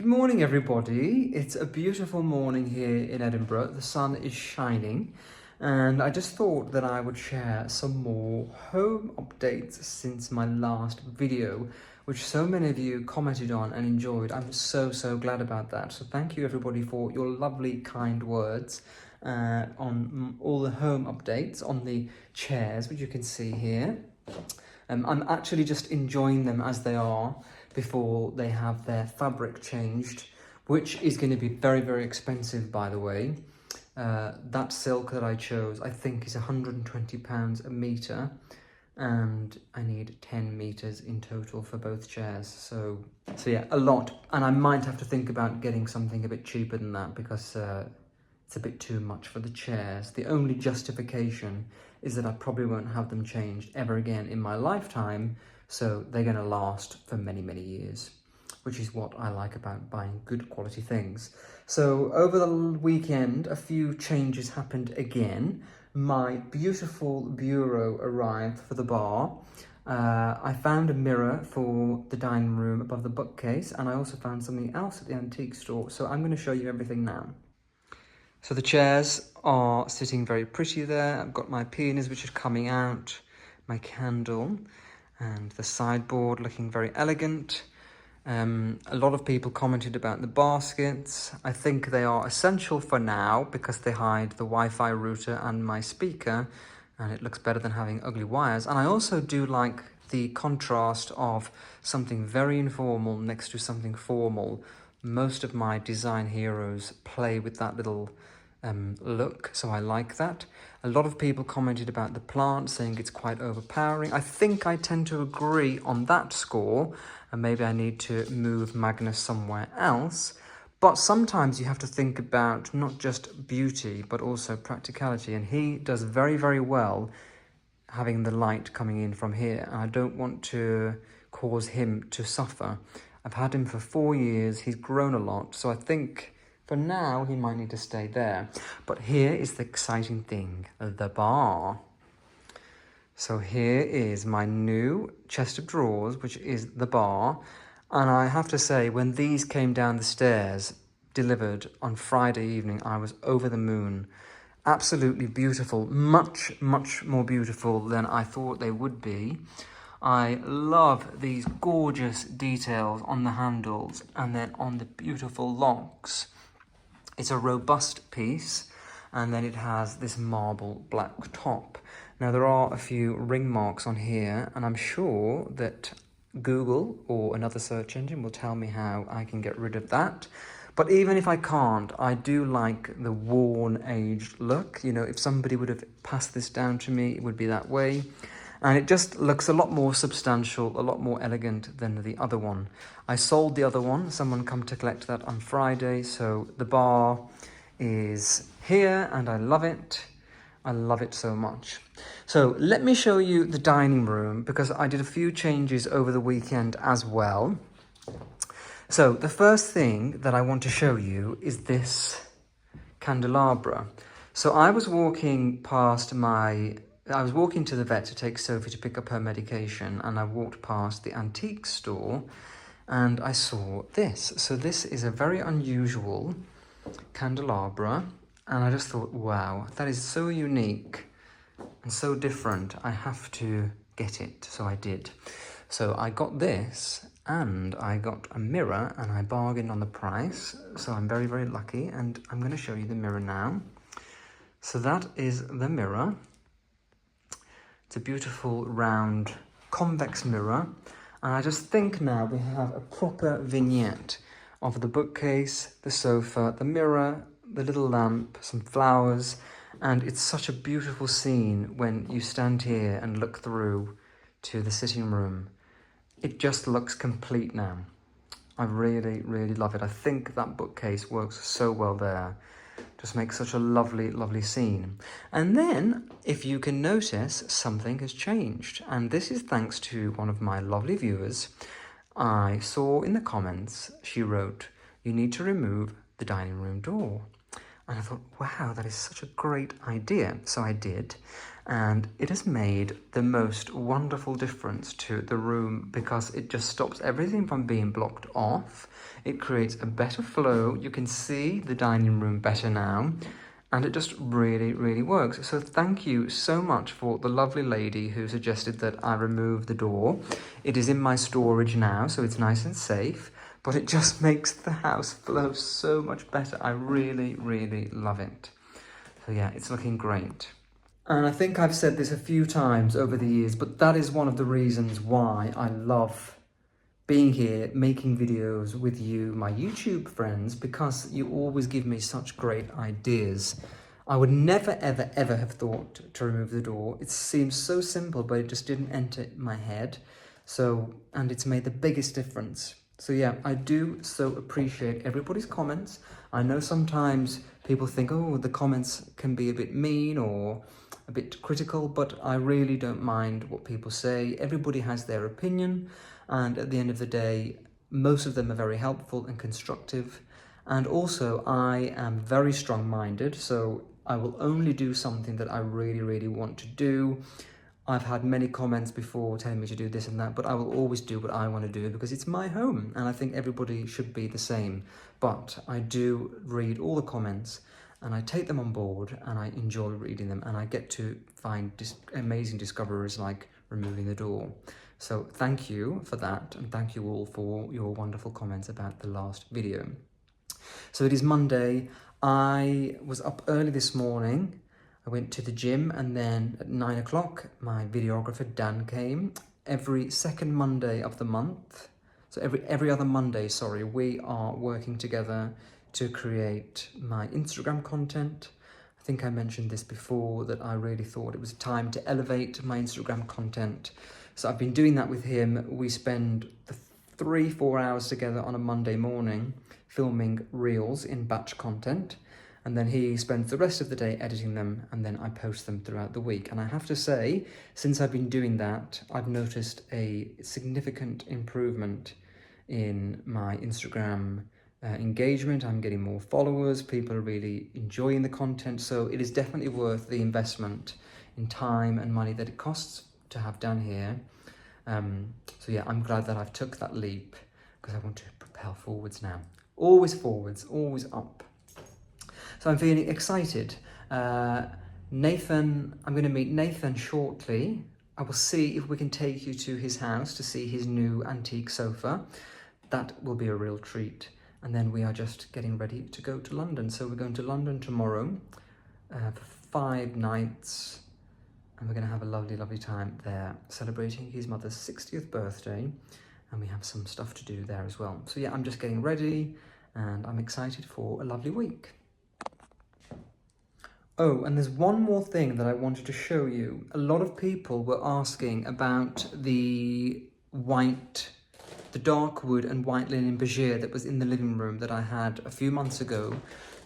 Good morning, everybody. It's a beautiful morning here in Edinburgh. The sun is shining, and I just thought that I would share some more home updates since my last video, which so many of you commented on and enjoyed. I'm so glad about that. So thank you, everybody, for your lovely, kind words on all the home updates on the chairs, which you can see here. I'm actually just enjoying them as they are before they have their fabric changed, which is going to be very expensive, by the way. That silk that I chose, I think, is £120 a metre, and I need 10 meters in total for both chairs. So yeah, a lot. And I might have to think about getting something a bit cheaper than that, because it's a bit too much for the chairs. The only justification is that I probably won't have them changed ever again in my lifetime, so they're going to last for many years, which is what I like about buying good quality things. So over the weekend, a few changes happened again. My beautiful bureau arrived for the bar. I found a mirror for the dining room above the bookcase, and I also found something else at the antique store, so I'm going to show you everything now. So the chairs are sitting very pretty there. I've got my peonies, which are coming out, my candle, and the sideboard looking very elegant. A lot of people commented about the baskets. I think they are essential for now because they hide the Wi-Fi router and my speaker, and it looks better than having ugly wires. And I also do like the contrast of something very informal next to something formal. Most of my design heroes play with that little look, so I like that. A lot of people commented about the plant, saying it's quite overpowering. I think I tend to agree on that score, and maybe I need to move Magnus somewhere else. But sometimes you have to think about not just beauty, but also practicality, and he does very well having the light coming in from here, and I don't want to cause him to suffer. I've had him for 4 years, he's grown a lot, so I think for now he might need to stay there. But here is the exciting thing, the bar. So here is my new chest of drawers, which is the bar. And I have to say, when these came down the stairs, delivered on Friday evening, I was over the moon. Absolutely beautiful, much more beautiful than I thought they would be. I love these gorgeous details on the handles and then on the beautiful locks. It's a robust piece, and then it has this marble black top. Now there are a few ring marks on here, and I'm sure that Google or another search engine will tell me how I can get rid of that. But even if I can't, I do like the worn, aged look. You know, if somebody would have passed this down to me, it would be that way. And it just looks a lot more substantial, a lot more elegant than the other one. I sold the other one. Someone come to collect that on Friday. So the bar is here, and I love it. I love it so much. So let me show you the dining room, because I did a few changes over the weekend as well. So the first thing that I want to show you is this candelabra. So I was walking to the vet to take Sophie to pick up her medication, and I walked past the antique store and I saw this. So this is a very unusual candelabra, and I just thought, wow, that is so unique and so different. I have to get it. So I did. So I got this, and I got a mirror, and I bargained on the price. So I'm very lucky, and I'm going to show you the mirror now. So that is the mirror. It's a beautiful round convex mirror, and I just think now we have a proper vignette of the bookcase, the sofa, the mirror, the little lamp, some flowers, and it's such a beautiful scene when you stand here and look through to the sitting room. It just looks complete now. I really love it. I think that bookcase works so well there. Just makes such a lovely scene. And then, if you can notice, something has changed. And this is thanks to one of my lovely viewers. I saw in the comments, she wrote, "You need to remove the dining room door." And I thought, wow, that is such a great idea. So I did. And it has made the most wonderful difference to the room because it just stops everything from being blocked off. It creates a better flow. You can see the dining room better now. And it just really, really works. So thank you so much for the lovely lady who suggested that I remove the door. It is in my storage now, so it's nice and safe. But it just makes the house flow so much better. I really, really love it. So yeah, it's looking great. And I think I've said this a few times over the years, but that is one of the reasons why I love being here, making videos with you, my YouTube friends, because you always give me such great ideas. I would never, ever, ever have thought to remove the door. It seems so simple, but it just didn't enter my head. So, and it's made the biggest difference. So yeah, I do so appreciate everybody's comments. I know sometimes people think, oh, the comments can be a bit mean or a bit critical, but I really don't mind what people say. Everybody has their opinion, and at the end of the day, most of them are very helpful and constructive. And also, I am very strong-minded, so I will only do something that I really, really want to do. I've had many comments before telling me to do this and that, but I will always do what I want to do because it's my home, and I think everybody should be the same. But I do read all the comments, and I take them on board, and I enjoy reading them, and I get to find amazing discoveries like removing the door. So thank you for that, and thank you all for your wonderful comments about the last video. So it is Monday. I was up early this morning. I went to the gym, and then at 9 o'clock, my videographer Dan came. Every second Monday of the month, so every other Monday, sorry, we are working together to create my Instagram content. I think I mentioned this before, that I really thought it was time to elevate my Instagram content. So I've been doing that with him. We spend 3-4 hours together on a Monday morning filming reels in batch content, and then he spends the rest of the day editing them, and then I post them throughout the week. And I have to say, since I've been doing that, I've noticed a significant improvement in my Instagram engagement. I'm getting more followers, people are really enjoying the content, so it is definitely worth the investment in time and money that it costs to have done here. So yeah, I'm glad that I've took that leap because I want to propel forwards now. Always forwards, always up. So I'm feeling excited. Nathan, I'm going to meet Nathan shortly. I will see if we can take you to his house to see his new antique sofa. That will be a real treat. And then we are just getting ready to go to London. So we're going to London tomorrow for 5 nights. And we're going to have a lovely, lovely time there, celebrating his mother's 60th birthday. And we have some stuff to do there as well. So yeah, I'm just getting ready, and I'm excited for a lovely week. Oh, and there's one more thing that I wanted to show you. A lot of people were asking about the dark wood and white linen bergère that was in the living room that I had a few months ago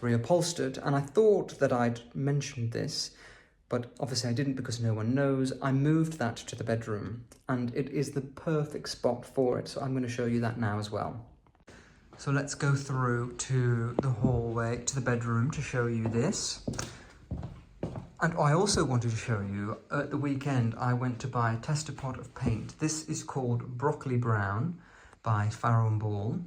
reupholstered. And I thought that I'd mentioned this, but obviously I didn't because no one knows. I moved that to the bedroom, and it is the perfect spot for it. So I'm going to show you that now as well. So let's go through to the hallway, to the bedroom, to show you this. And I also wanted to show you, at the weekend, I went to buy a tester pot of paint. This is called Broccoli Brown by Farrow & Ball.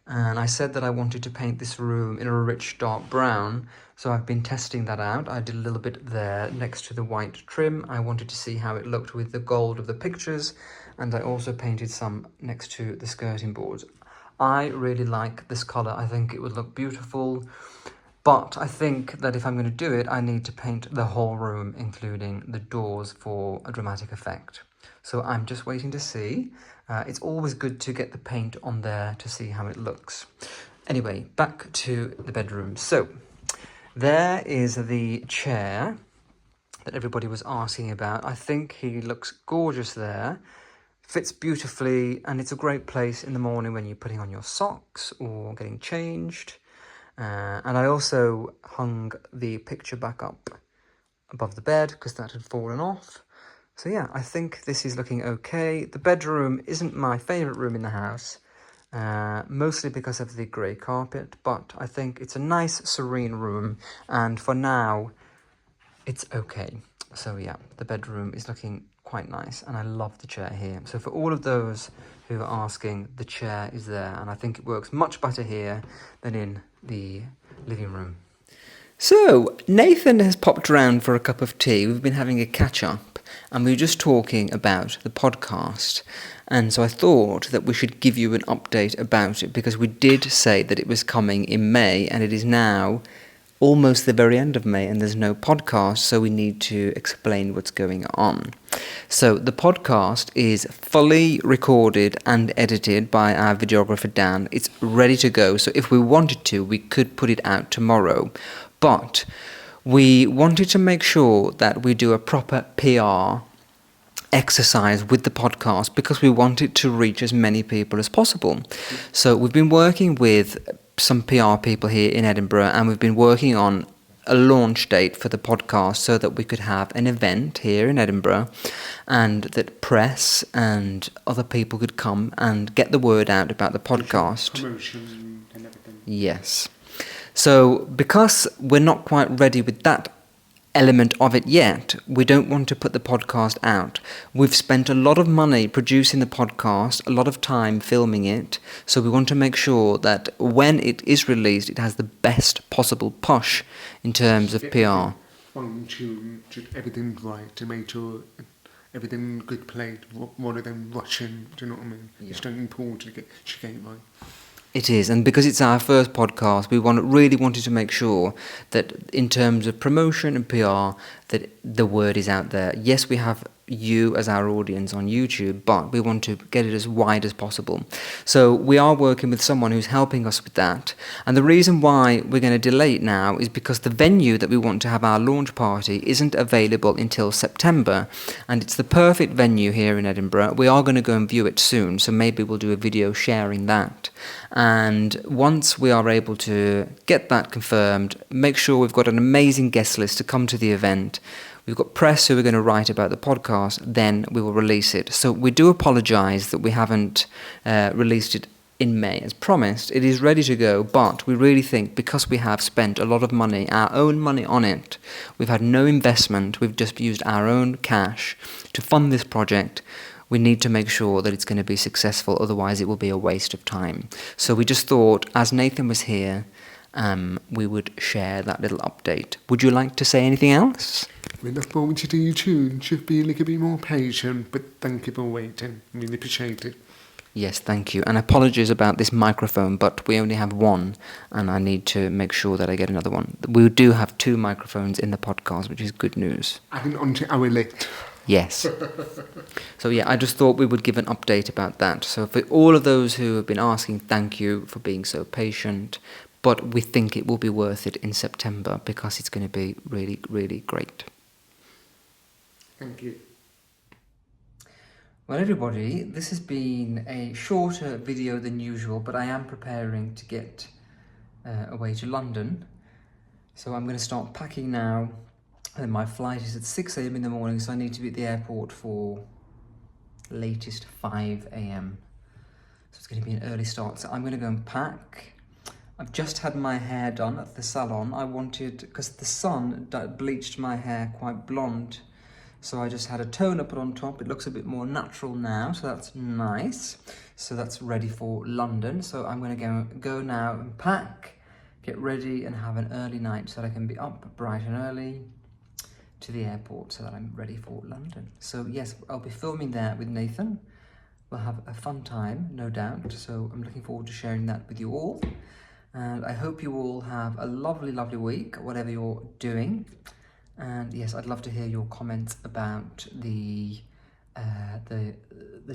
And I said that I wanted to paint this room in a rich dark brown. So I've been testing that out. I did a little bit there next to the white trim. I wanted to see how it looked with the gold of the pictures. And I also painted some next to the skirting boards. I really like this colour. I think it would look beautiful. But I think that if I'm going to do it, I need to paint the whole room, including the doors, for a dramatic effect. So I'm just waiting to see. It's always good to get the paint on there to see how it looks. Anyway, back to the bedroom. So there is the chair that everybody was asking about. I think he looks gorgeous there. Fits beautifully, and it's a great place in the morning when you're putting on your socks or getting changed. And I also hung the picture back up above the bed because that had fallen off. So yeah, I think this is looking okay. The bedroom isn't my favourite room in the house, mostly because of the grey carpet, but I think it's a nice serene room, and for now it's okay. So yeah, the bedroom is looking quite nice, and I love the chair here. So for all of those who are asking, the chair is there, and I think it works much better here than in the living room. So Nathan has popped around for a cup of tea. We've been having a catch up, and we were just talking about the podcast. And so I thought that we should give you an update about it, because we did say that it was coming in May, and it is now almost the very end of May and there's no podcast, so we need to explain what's going on. So the podcast is fully recorded and edited by our videographer Dan. It's ready to go, so if we wanted to, we could put it out tomorrow. But we wanted to make sure that we do a proper PR exercise with the podcast, because we want it to reach as many people as possible. So we've been working with some PR people here in Edinburgh, and we've been working on a launch date for the podcast so that we could have an event here in Edinburgh, and that press and other people could come and get the word out about the podcast. Promotion and everything. Yes. So because we're not quite ready with that element of it yet, we don't want to put the podcast out. We've spent a lot of money producing the podcast, a lot of time filming it, so we want to make sure that when it is released, it has the best possible push in terms of PR. Fine tune, everything right to make sure everything good played rather than rushing, do you know what I mean? Yeah. It's not important to get it right. It is, and because it's our first podcast, we really wanted to make sure that in terms of promotion and PR, that the word is out there. Yes, we have you as our audience on YouTube, but we want to get it as wide as possible. So we are working with someone who's helping us with that. And the reason why we're going to delay it now is because the venue that we want to have our launch party isn't available until September, and it's the perfect venue here in Edinburgh. We are going to go and view it soon, so maybe we'll do a video sharing that. And once we are able to get that confirmed, make sure we've got an amazing guest list to come to the event. We've got press who are going to write about the podcast, then we will release it. So we do apologise that we haven't released it in May as promised. It is ready to go, but we really think because we have spent a lot of money, our own money on it, we've had no investment, we've just used our own cash to fund this project. We need to make sure that it's going to be successful, otherwise it will be a waste of time. So we just thought, as Nathan was here, we would share that little update. Would you like to say anything else? We look forward to your tune. Should be a little bit more patient, but thank you for waiting. Really appreciate it. Yes, thank you. And apologies about this microphone, but we only have one, and I need to make sure that I get another one. We do have 2 microphones in the podcast, which is good news. Adding onto our list. Yes. So yeah, I just thought we would give an update about that. So for all of those who have been asking, thank you for being so patient. But we think it will be worth it in September, because it's going to be really, really great. Thank you. Well, everybody, this has been a shorter video than usual, but I am preparing to get away to London. So I'm going to start packing now. And my flight is at 6 a.m. in the morning, so I need to be at the airport for latest 5 a.m. So it's going to be an early start. So I'm going to go and pack. I've just had my hair done at the salon. I wanted, because the sun bleached my hair quite blonde, so I just had a toner put on top. It looks a bit more natural now, so that's nice. So that's ready for London. So I'm going to go now and pack, get ready and have an early night so that I can be up bright and early to the airport so that I'm ready for London. So yes, I'll be filming there with Nathan. We'll have a fun time, no doubt. So I'm looking forward to sharing that with you all. And I hope you all have a lovely, lovely week, whatever you're doing. And yes, I'd love to hear your comments about the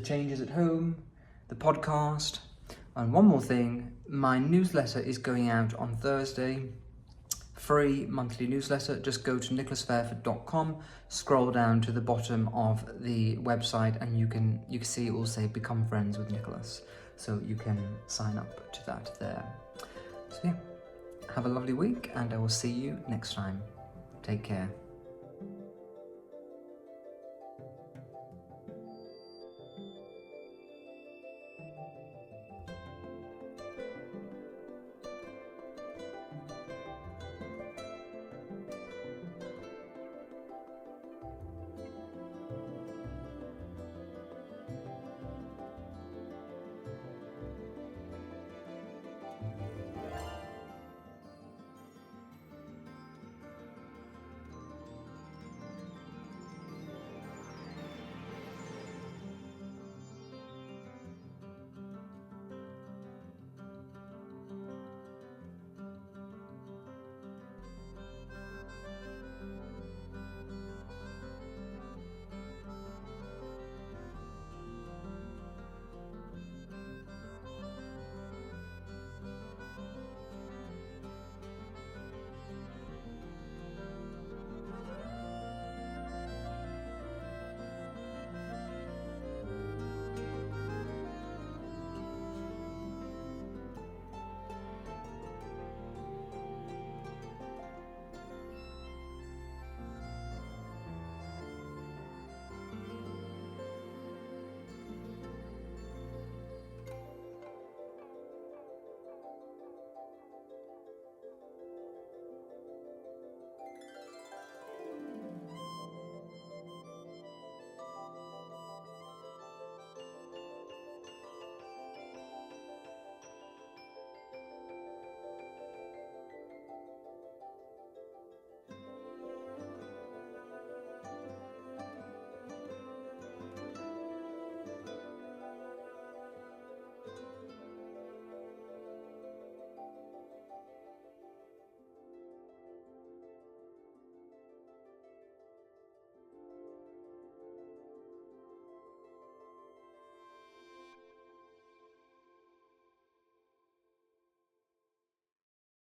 changes at home, the podcast. And one more thing, my newsletter is going out on Thursday. Free monthly newsletter. Just go to nicholasfairford.com, scroll down to the bottom of the website, and you can see it will say become friends with Nicholas. So you can sign up to that there. So yeah, have a lovely week, and I will see you next time. Take care.